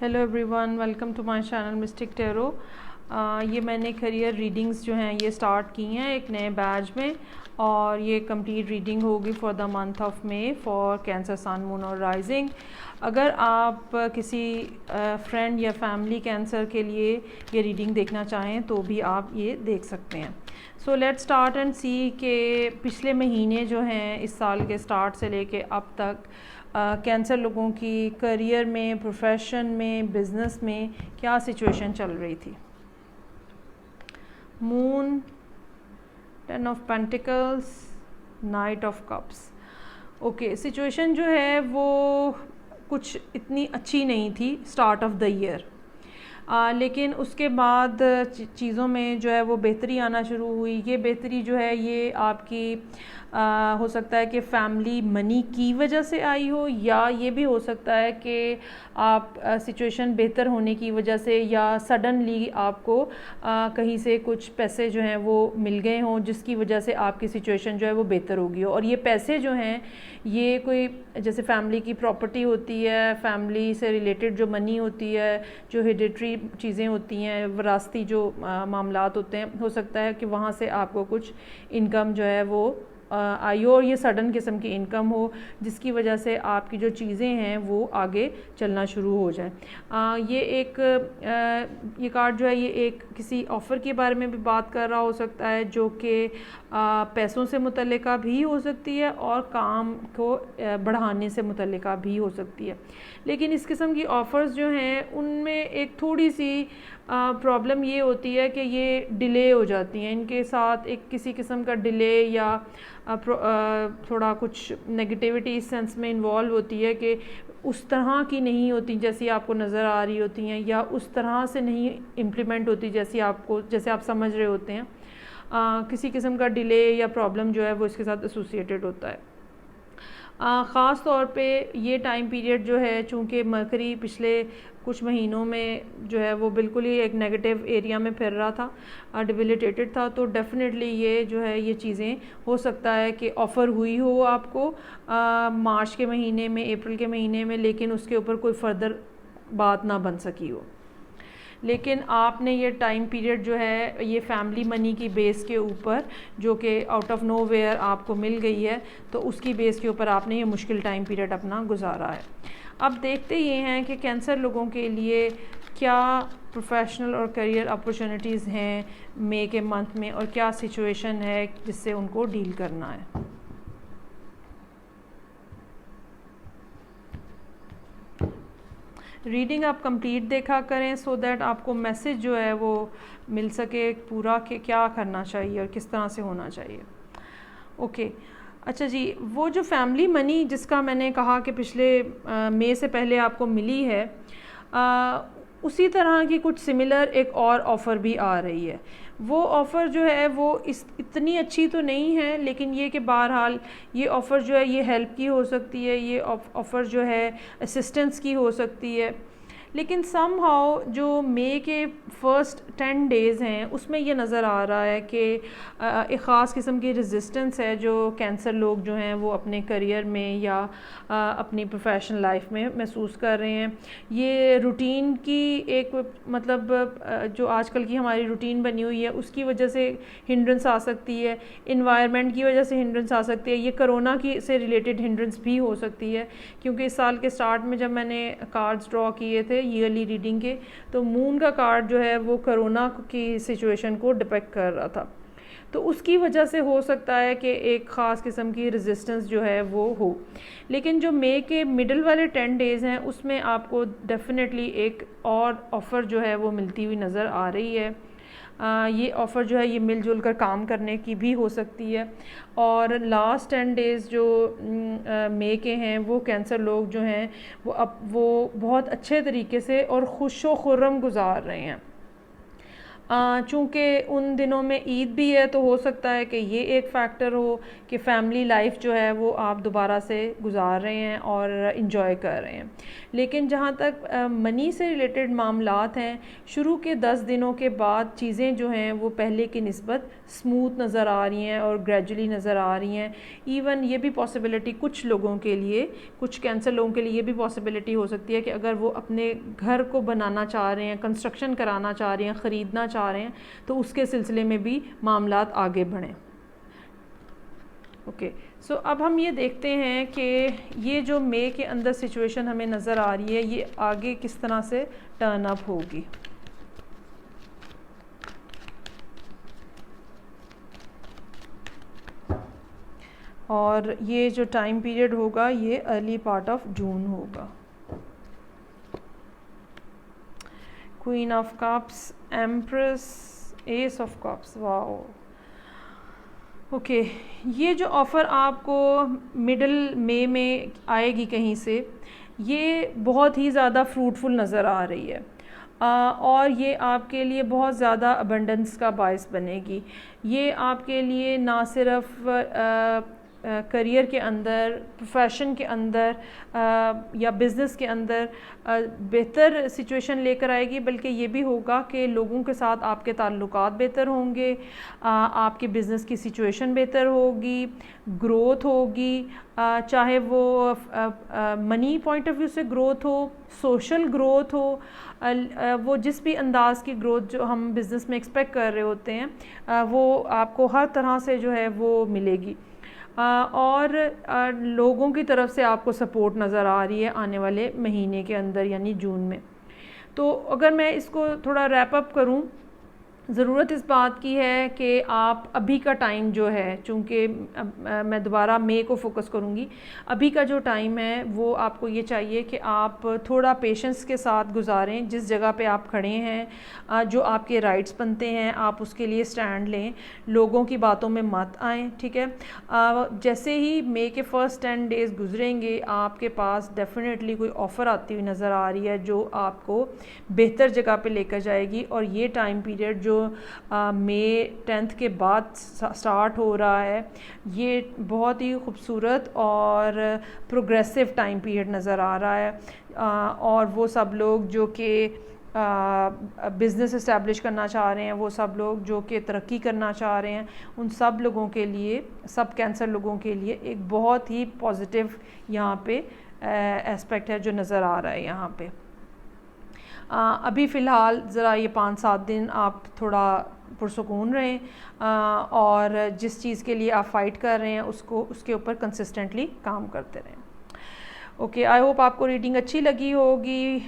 Hello everyone, welcome to my channel mystic tarot. ये मैंने career readings जो हैं ये स्टार्ट की हैं एक नए बैच में, और ये कंप्लीट रीडिंग होगी for the month of May for Cancer sun moon और राइजिंग। अगर आप किसी फ्रेंड या फैमिली कैंसर के लिए ये रीडिंग देखना चाहें तो भी आप ये देख सकते हैं। सो लेट्स स्टार्ट एंड सी के पिछले महीने जो हैं इस साल के स्टार्ट से लेके अब तक कैंसर लोगों की करियर में, प्रोफेशन में, बिजनेस में क्या सिचुएशन चल रही थी। Moon, 10 of pentacles, night of cups. Okay, situation जो है वो कुछ इतनी अच्छी नहीं थी स्टार्ट ऑफ द ईयर, लेकिन उसके बाद चीज़ों में जो है वो बेहतरी आना शुरू हुई। ये बेहतरी जो है ये आपकी हो सकता है कि फैमिली मनी की वजह से आई हो, या ये भी हो सकता है कि आप सिचुएशन बेहतर होने की वजह से, या सडनली आपको कहीं से कुछ पैसे जो हैं वो मिल गए हों जिसकी वजह से आपकी सिचुएशन जो है वो बेहतर होगी। और ये पैसे जो हैं ये कोई जैसे फैमिली की प्रॉपर्टी होती है, फैमिली से रिलेटेड जो मनी होती है, जो हेरिडिटरी चीज़ें होती हैं, विरासती जो मामलात होते हैं, हो सकता है कि वहाँ से आपको कुछ इनकम जो है वो आई हो, और ये सडन किस्म की इनकम हो जिसकी वजह से आपकी जो चीज़ें हैं वो आगे चलना शुरू हो जाए। ये कार्ड जो है ये एक किसी ऑफ़र के बारे में भी बात कर रहा हो सकता है, जो कि पैसों से मुतल्लिका भी हो सकती है और काम को बढ़ाने से मुतल्लिका भी हो सकती है। लेकिन इस किस्म की ऑफ़र्स जो हैं उनमें एक थोड़ी सी प्रॉब्लम ये होती है कि ये डिले हो जाती हैं, इनके साथ एक किसी किस्म का डिले या थोड़ा कुछ नेगेटिविटी इस सेंस में इन्वॉल्व होती है कि उस तरह की नहीं होती जैसी आपको नज़र आ रही होती हैं, या उस तरह से नहीं इम्प्लीमेंट होती जैसे आप समझ रहे होते हैं। किसी किस्म का डिले या प्रॉब्लम जो है वो इसके साथ एसोसिएटेड होता है। ख़ास तौर पे ये टाइम पीरियड जो है, चूँकि मरकरी पिछले कुछ महीनों में जो है वो बिल्कुल ही एक नेगेटिव एरिया में फिर रहा था, डिबिलिटेटेड था, तो डेफ़िनेटली ये जो है ये चीज़ें हो सकता है कि ऑफ़र हुई हो आपको मार्च के महीने में, अप्रैल के महीने में, लेकिन उसके ऊपर कोई फर्दर बात ना बन सकी हो। लेकिन आपने ये टाइम पीरियड जो है ये फैमिली मनी की बेस के ऊपर, जो कि आउट ऑफ नो वेयर आपको मिल गई है, तो उसकी बेस के ऊपर आपने ये मुश्किल टाइम पीरियड अपना गुजारा है। अब देखते ये हैं कि कैंसर लोगों के लिए क्या प्रोफेशनल और करियर अपॉर्चुनिटीज़ हैं मई के मंथ में, और क्या सिचुएशन है जिससे उनको डील करना है। रीडिंग आप कंप्लीट देखा करें सो दैट आपको मैसेज जो है वो मिल सके पूरा कि क्या करना चाहिए और किस तरह से होना चाहिए। ओके, अच्छा जी, वो जो फैमिली मनी जिसका मैंने कहा कि पिछले मई से पहले आपको मिली है, उसी तरह की कुछ सिमिलर एक और ऑफ़र भी आ रही है। वो ऑफ़र जो है वो इतनी अच्छी तो नहीं है, लेकिन ये कि बहरहाल ये ऑफ़र जो है ये हेल्प की हो सकती है, ये ऑफ़र जो है असिस्टेंस की हो सकती है। लेकिन समहाउ जो मई के फ़र्स्ट 10 डेज़ हैं उसमें ये नज़र आ रहा है कि एक ख़ास किस्म की रेजिस्टेंस है जो कैंसर लोग जो हैं वो अपने करियर में या अपनी प्रोफेशनल लाइफ में महसूस कर रहे हैं। ये रूटीन की एक मतलब जो आजकल की हमारी रूटीन बनी हुई है उसकी वजह से हिंड्रेंस आ सकती है, इन्वायरमेंट की वजह से हिंड्रेंस आ सकती है, ये कोरोना की से रिलेटेड हिंड्रेंस भी हो सकती है। क्योंकि इस साल के स्टार्ट में जब मैंने कार्ड्स ड्रॉ किए थे ईयरली रीडिंग के, तो मून का कार्ड जो है वो कोरोना की सिचुएशन को डिपेक्ट कर रहा था, तो उसकी वजह से हो सकता है कि एक ख़ास किस्म की रेजिस्टेंस जो है वो हो। लेकिन जो मई के मिडल वाले 10 डेज़ हैं उसमें आपको डेफिनेटली एक और ऑफ़र जो है वो मिलती हुई नज़र आ रही है। ये ऑफ़र जो है ये मिलजुल कर काम करने की भी हो सकती है। और लास्ट 10 डेज़ जो मई के हैं वो कैंसर लोग जो हैं वो बहुत अच्छे तरीके से और खुशो खुर्रम गुजार रहे हैं। चूँकि उन दिनों में ईद भी है तो हो सकता है कि ये एक फ़ैक्टर हो कि फ़ैमिली लाइफ जो है वो आप दोबारा से गुजार रहे हैं और इन्जॉय कर रहे हैं। लेकिन जहाँ तक मनी से रिलेटेड मामलात हैं, शुरू के 10 दिनों के बाद चीज़ें जो हैं वो पहले की निस्बत स्मूथ नज़र आ रही हैं और ग्रेजुअली नज़र आ रही हैं। इवन ये भी पॉसिबिलिटी कुछ लोगों के लिए, कुछ कैंसर लोगों के लिए ये भी पॉसिबिलिटी हो सकती है कि अगर वो अपने घर को बनाना चाह रहे हैं, कंस्ट्रक्शन कराना चाह रहे हैं, ख़रीदना चाह रहे हैं, तो उसके सिलसिले में भी मामलात आगे बढ़ें। ओके, सो अब हम ये देखते हैं कि ये जो मई के अंदर सिचुएशन हमें नज़र आ रही है ये आगे किस तरह से टर्न अप होगी। और ये जो टाइम पीरियड होगा ये अर्ली पार्ट ऑफ जून होगा। Queen of cups, empress, S of cups, wow. Okay, ये जो ऑफ़र आपको मिडल मई में आएगी कहीं से, ये बहुत ही ज़्यादा फ्रूटफुल नज़र आ रही है और ये आपके लिए बहुत ज़्यादा अबंडेंस का बायस बनेगी। ये आपके लिए ना सिर्फ करियर के अंदर, प्रोफेशन के अंदर या बिज़नेस के अंदर बेहतर सिचुएशन लेकर आएगी, बल्कि ये भी होगा कि लोगों के साथ आपके ताल्लुकात बेहतर होंगे, आपके बिज़नेस की सिचुएशन बेहतर होगी, ग्रोथ होगी, चाहे वो मनी पॉइंट ऑफ व्यू से ग्रोथ हो, सोशल ग्रोथ हो, वो जिस भी अंदाज़ की ग्रोथ जो हम बिज़नेस में एक्सपेक्ट कर रहे होते हैं वो आपको हर तरह से जो है वो मिलेगी। और लोगों की तरफ से आपको सपोर्ट नज़र आ रही है आने वाले महीने के अंदर यानी जून में। तो अगर मैं इसको थोड़ा रैप अप करूं, ज़रूरत इस बात की है कि आप अभी का टाइम जो है, चूँकि मैं दोबारा मई को फोकस करूँगी, अभी का जो टाइम है वो आपको ये चाहिए कि आप थोड़ा पेशेंस के साथ गुजारें। जिस जगह पे आप खड़े हैं, जो आपके राइट्स बनते हैं, आप उसके लिए स्टैंड लें, लोगों की बातों में मत आएँ, ठीक है। जैसे ही मई के फर्स्ट 10 डेज़ गुजरेंगे, आपके पास डेफिनेटली कोई ऑफ़र आती हुई नज़र आ रही है जो आपको बेहतर जगह पे लेकर जाएगी। और ये टाइम पीरियड जो मई 10 के बाद स्टार्ट हो रहा है, ये बहुत ही खूबसूरत और प्रोग्रेसिव टाइम पीरियड नज़र आ रहा है। और वो सब लोग जो कि बिज़नेस इस्टेब्लिश करना चाह रहे हैं, वो सब लोग जो कि तरक्की करना चाह रहे हैं, उन सब लोगों के लिए, सब कैंसर लोगों के लिए एक बहुत ही पॉजिटिव यहाँ पे एस्पेक्ट है जो नज़र आ रहा है यहाँ पे। अभी फ़िलहाल ज़रा ये 5-7 दिन आप थोड़ा पुरसुकून रहें और जिस चीज़ के लिए आप फ़ाइट कर रहे हैं उसके ऊपर कंसिस्टेंटली काम करते रहें। ओके, आई होप आपको रीडिंग अच्छी लगी होगी।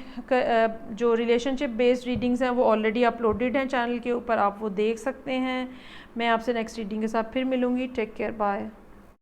जो रिलेशनशिप बेस्ड रीडिंग्स हैं वो ऑलरेडी अपलोडेड हैं चैनल के ऊपर, आप वो देख सकते हैं। मैं आपसे नेक्स्ट रीडिंग के साथ फिर मिलूँगी। Take care, bye.